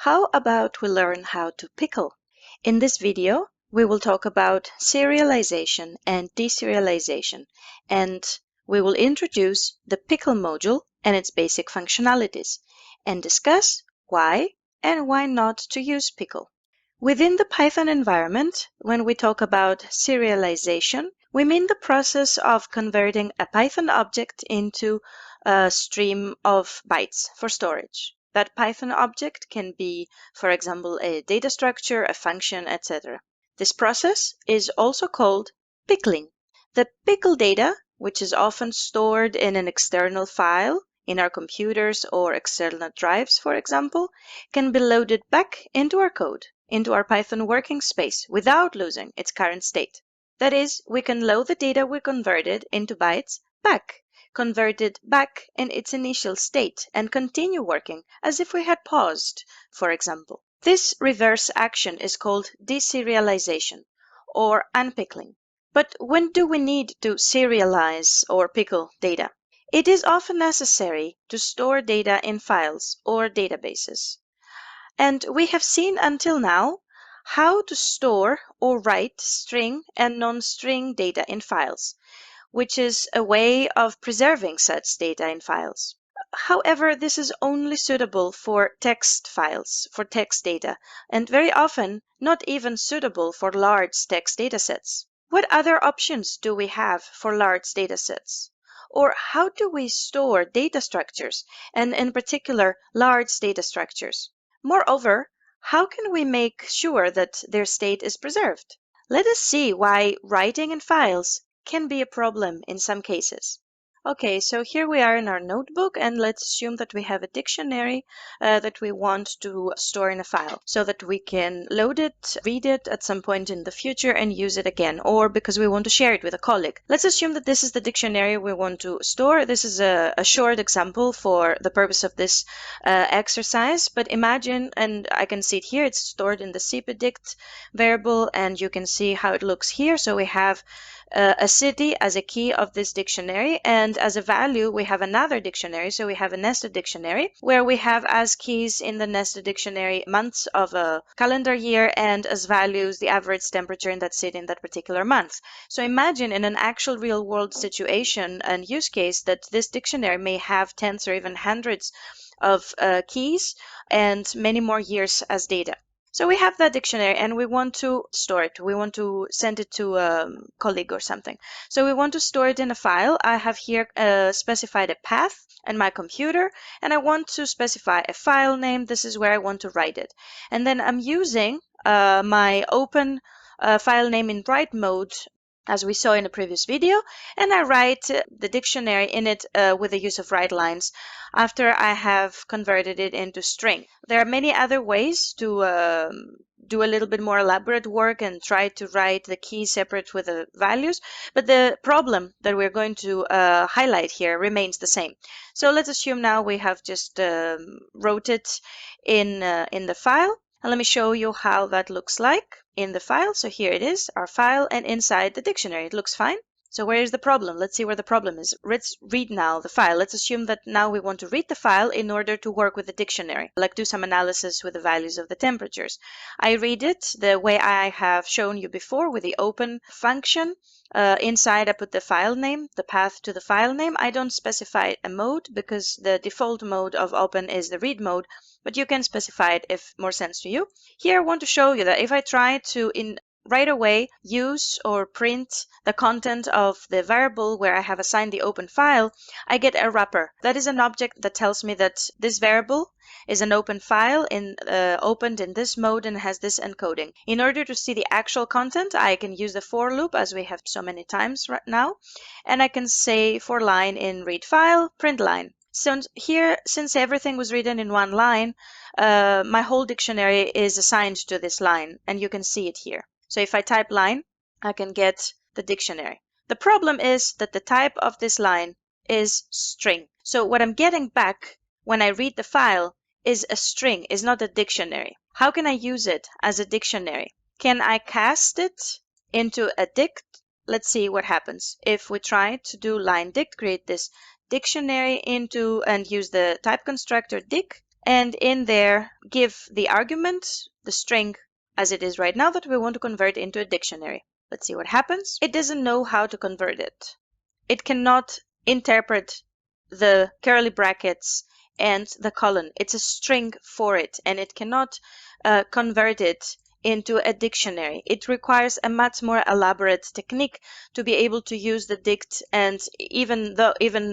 How about we learn how to pickle? In this video, we will talk about serialization and deserialization, and we will introduce the Pickle module and its basic functionalities, and discuss why and why not to use Pickle. Within the Python environment, when we talk about serialization, we mean the process of converting a Python object into a stream of bytes for storage. That Python object can be, for example, a data structure, a function, etc. This process is also called pickling. The pickle data, which is often stored in an external file, in our computers or external drives, for example, can be loaded back into our code, into our Python working space without losing its current state. That is, we can load the data we converted into bytes back, converted back in its initial state, and continue working as if we had paused, for example. This reverse action is called deserialization or unpickling. But when do we need to serialize or pickle data? It is often necessary to store data in files or databases. And we have seen until now how to store or write string and non-string data in files, which is a way of preserving such data in files. However, this is only suitable for text files, for text data, and very often not even suitable for large text datasets. What other options do we have for large datasets? Or how do we store data structures, and in particular, large data structures? Moreover, how can we make sure that their state is preserved? Let us see why writing in files can be a problem in some cases. Okay, so here we are in our notebook, and let's assume that we have a dictionary that we want to store in a file so that we can load it, read it at some point in the future and use it again, or because we want to share it with a colleague. Let's assume that this is the dictionary we want to store. This is a short example for the purpose of this exercise, but imagine, and I can see it here, it's stored in the cpdict variable, and you can see how it looks here. So we have a city as a key of this dictionary, and as a value we have another dictionary. So we have a nested dictionary where we have as keys in the nested dictionary months of a calendar year, and as values the average temperature in that city in that particular month. So imagine in an actual real world situation and use case that this dictionary may have tens or even hundreds of keys and many more years as data. So we have that dictionary and we want to store it. We want to send it to a colleague or something. So we want to store it in a file. I have here specified a path in my computer, and I want to specify a file name. This is where I want to write it. And then I'm using my open file name in write mode, as we saw in the previous video, and I write the dictionary in it with the use of write lines after I have converted it into string. There are many other ways to do a little bit more elaborate work and try to write the keys separate with the values, but the problem that we're going to highlight here remains the same. So let's assume now we have just wrote it in the file. And let me show you how that looks like in the file. So here it is, our file, and inside the dictionary. It looks fine. So where is the problem? Let's see where the problem is. Let's read now the file. Let's assume that now we want to read the file in order to work with the dictionary, like do some analysis with the values of the temperatures. I read it the way I have shown you before with the open function. Inside I put the file name, the path to the file name. I don't specify a mode because the default mode of open is the read mode, but you can specify it if more sense to you. Here I want to show you that if I try to right away use or print the content of the variable where I have assigned the open file, I get a wrapper. That is an object that tells me that this variable is an open file opened in this mode and has this encoding. In order to see the actual content, I can use the for loop, as we have so many times right now, and I can say for line in read file, print line. So here, since everything was written in one line, my whole dictionary is assigned to this line, and you can see it here. So if I type line, I can get the dictionary. The problem is that the type of this line is string. So what I'm getting back when I read the file is a string, is not a dictionary. How can I use it as a dictionary? Can I cast it into a dict? Let's see what happens. If we try to do line dict, create this dictionary into and use the type constructor dict, and in there give the argument, the string as it is right now, that we want to convert into a dictionary. Let's see what happens. It doesn't know how to convert it. It cannot interpret the curly brackets and the colon. It's a string for it, and it cannot convert it into a dictionary. It requires a much more elaborate technique to be able to use the dict, and even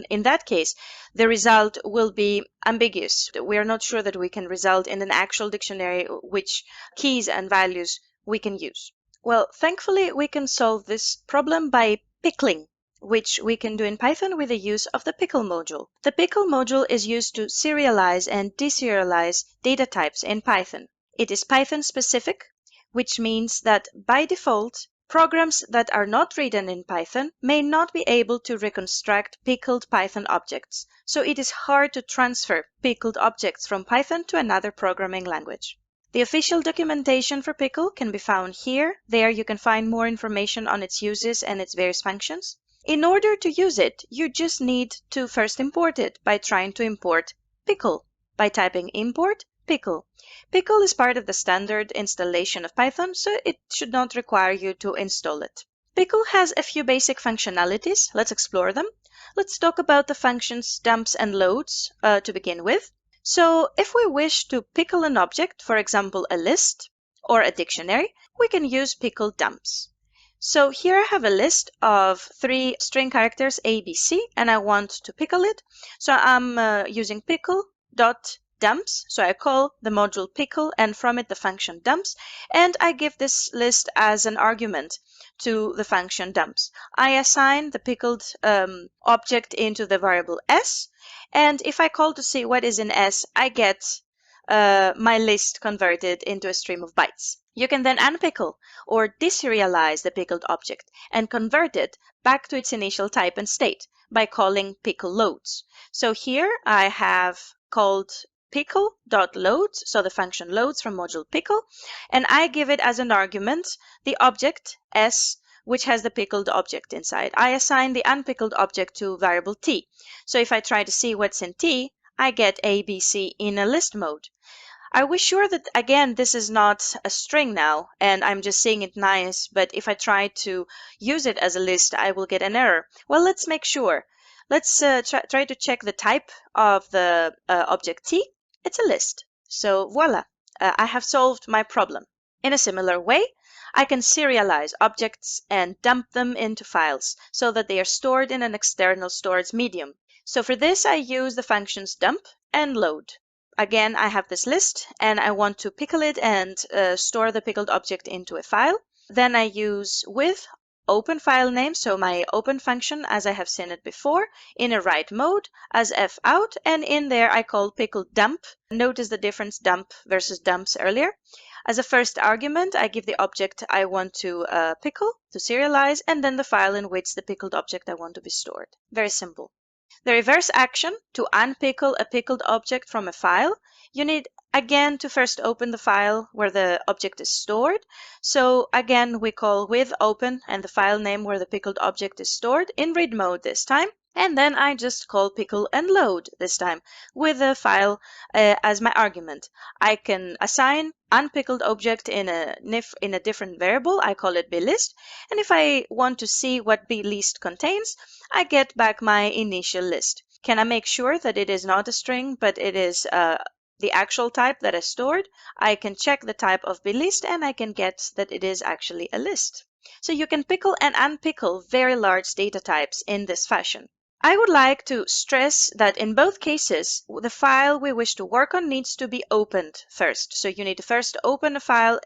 in that case, the result will be ambiguous. We are not sure that we can result in an actual dictionary which keys and values we can use. Well, thankfully, we can solve this problem by pickling, which we can do in Python with the use of the Pickle module. The Pickle module is used to serialize and deserialize data types in Python. It is Python specific, which means that by default, programs that are not written in Python may not be able to reconstruct pickled Python objects, so it is hard to transfer pickled objects from Python to another programming language. The official documentation for Pickle can be found here. There you can find more information on its uses and its various functions. In order to use it, you just need to first import it by trying to import Pickle by typing import Pickle. Pickle is part of the standard installation of Python, so it should not require you to install it. Pickle has a few basic functionalities. Let's explore them. Let's talk about the functions dumps and loads to begin with. So if we wish to pickle an object, for example, a list or a dictionary, we can use pickle dumps. So here I have a list of 3 string characters A, B, C, and I want to pickle it. So I'm using pickle.dumps. So I call the module pickle and from it the function dumps, and I give this list as an argument to the function dumps. I assign the pickled object into the variable s, and if I call to see what is in s, I get my list converted into a stream of bytes. You can then unpickle or deserialize the pickled object and convert it back to its initial type and state by calling pickle loads. So here I have called pickle.loads, so the function loads from module pickle, and I give it as an argument the object s, which has the pickled object inside. I assign the unpickled object to variable t. So if I try to see what's in t, I get A, B, C in a list mode. Are we sure that, again, this is not a string now, and I'm just saying it nice, but if I try to use it as a list, I will get an error? Well, let's make sure. Let's try to check the type of the object t. It's a list. So voila, I have solved my problem. In a similar way, I can serialize objects and dump them into files so that they are stored in an external storage medium. So for this, I use the functions dump and load. Again, I have this list and I want to pickle it and store the pickled object into a file. Then I use with open file name, so my open function as I have seen it before, in a write mode as fout, and in there I call pickle dump. Notice the difference dump versus dumps earlier. As a first argument, I give the object I want to pickle, to serialize, and then the file in which the pickled object I want to be stored. Very simple. The reverse action, to unpickle a pickled object from a file, you need again to first open the file where the object is stored. So again, we call with open and the file name where the pickled object is stored in read mode this time. And then I just call pickle and load this time with the file as my argument. I can assign unpickled object in a different variable. I call it blist. And if I want to see what blist contains, I get back my initial list. Can I make sure that it is not a string, but it is the actual type that is stored? I can check the type of blist and I can get that it is actually a list. So you can pickle and unpickle very large data types in this fashion. I would like to stress that in both cases, the file we wish to work on needs to be opened first. So you need to first open a file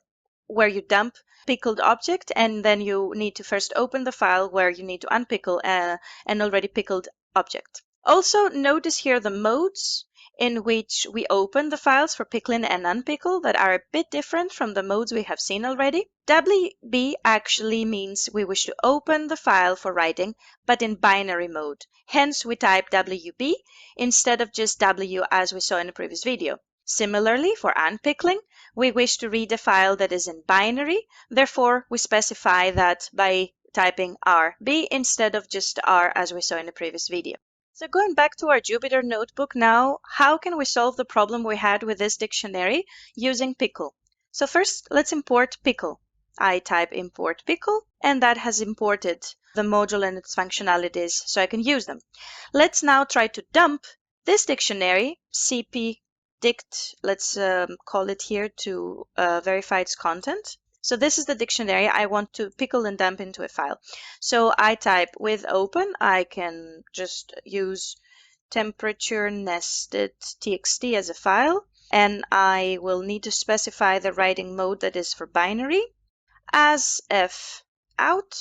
where you dump pickled object, and then you need to first open the file where you need to unpickle an already pickled object. Also, notice here the modes in which we open the files for pickling and unpickle that are a bit different from the modes we have seen already. WB actually means we wish to open the file for writing, but in binary mode. Hence, we type WB instead of just W as we saw in the previous video. Similarly, for unpickling, we wish to read a file that is in binary. Therefore, we specify that by typing RB instead of just R as we saw in the previous video. So going back to our Jupyter notebook now, how can we solve the problem we had with this dictionary using Pickle? So first, let's import Pickle. I type import Pickle, and that has imported the module and its functionalities so I can use them. Let's now try to dump this dictionary, cp dict, let's call it here to verify its content. So this is the dictionary I want to pickle and dump into a file. So I type with open, I can just use temperature nested txt as a file, and I will need to specify the writing mode that is for binary. As f out,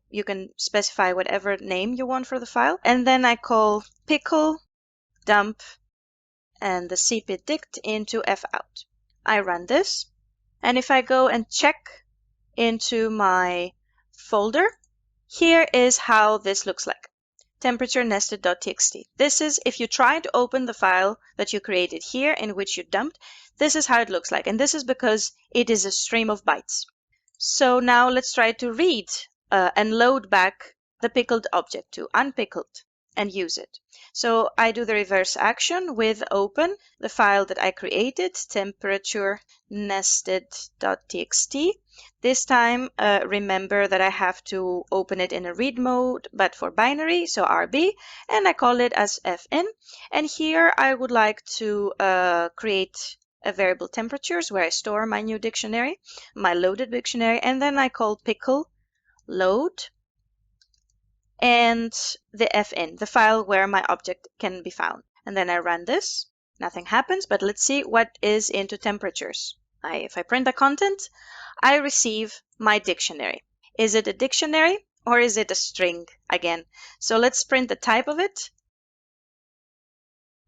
you can specify whatever name you want for the file, and then I call pickle dump and the cp dict into f out. I run this, and if I go and check into my folder, here is how this looks like. Temperature nested.txt. This is if you try to open the file that you created here in which you dumped, this is how it looks like. And this is because it is a stream of bytes. So now let's try to read and load back the pickled object to unpickled and use it. So I do the reverse action with open the file that I created, temperature nested.txt. This time, remember that I have to open it in a read mode, but for binary, so RB, and I call it as fn. And here I would like to create a variable temperatures where I store my new dictionary, my loaded dictionary, and then I call pickle load and the fn, the file where my object can be found. And then I run this. Nothing happens, but let's see what is into temperatures. If I print the content, I receive my dictionary. Is it a dictionary or is it a string again? So let's print the type of it.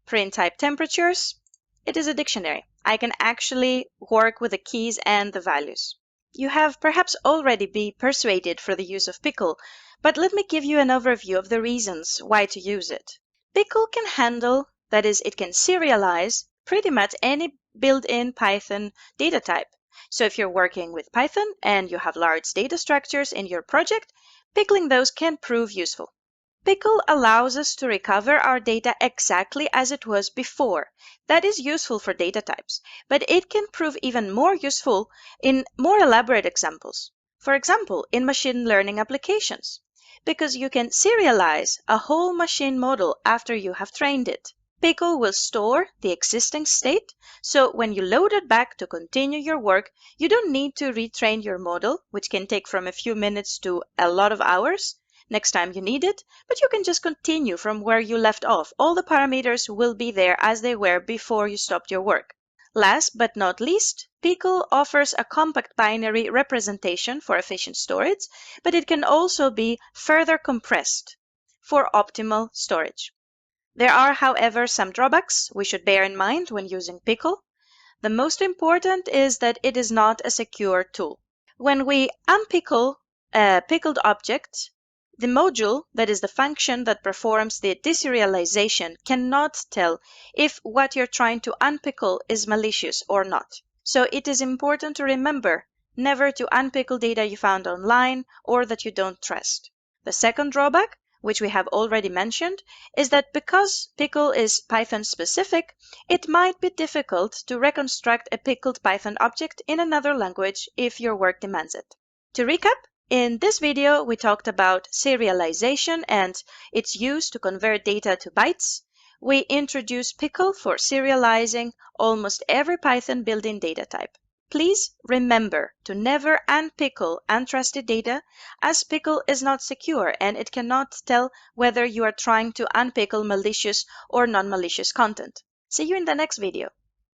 Print type temperatures. It is a dictionary. I can actually work with the keys and the values. You have perhaps already been persuaded for the use of Pickle, but let me give you an overview of the reasons why to use it. Pickle can handle, that is, it can serialize pretty much any built-in Python data type. So if you're working with Python and you have large data structures in your project, pickling those can prove useful. Pickle allows us to recover our data exactly as it was before. That is useful for data types, but it can prove even more useful in more elaborate examples. For example, in machine learning applications, because you can serialize a whole machine model after you have trained it. Pickle will store the existing state, so when you load it back to continue your work, you don't need to retrain your model, which can take from a few minutes to a lot of hours next time you need it, but you can just continue from where you left off. All the parameters will be there as they were before you stopped your work. Last but not least, Pickle offers a compact binary representation for efficient storage, but it can also be further compressed for optimal storage. There are, however, some drawbacks we should bear in mind when using Pickle. The most important is that it is not a secure tool. When we unpickle a pickled object, the module, that is the function that performs the deserialization, cannot tell if what you're trying to unpickle is malicious or not. So it is important to remember never to unpickle data you found online or that you don't trust. The second drawback, which we have already mentioned, is that because Pickle is Python specific, it might be difficult to reconstruct a pickled Python object in another language if your work demands it. To recap, in this video, we talked about serialization and its use to convert data to bytes. We introduced Pickle for serializing almost every Python built-in data type. Please remember to never unpickle untrusted data, as Pickle is not secure and it cannot tell whether you are trying to unpickle malicious or non-malicious content. See you in the next video.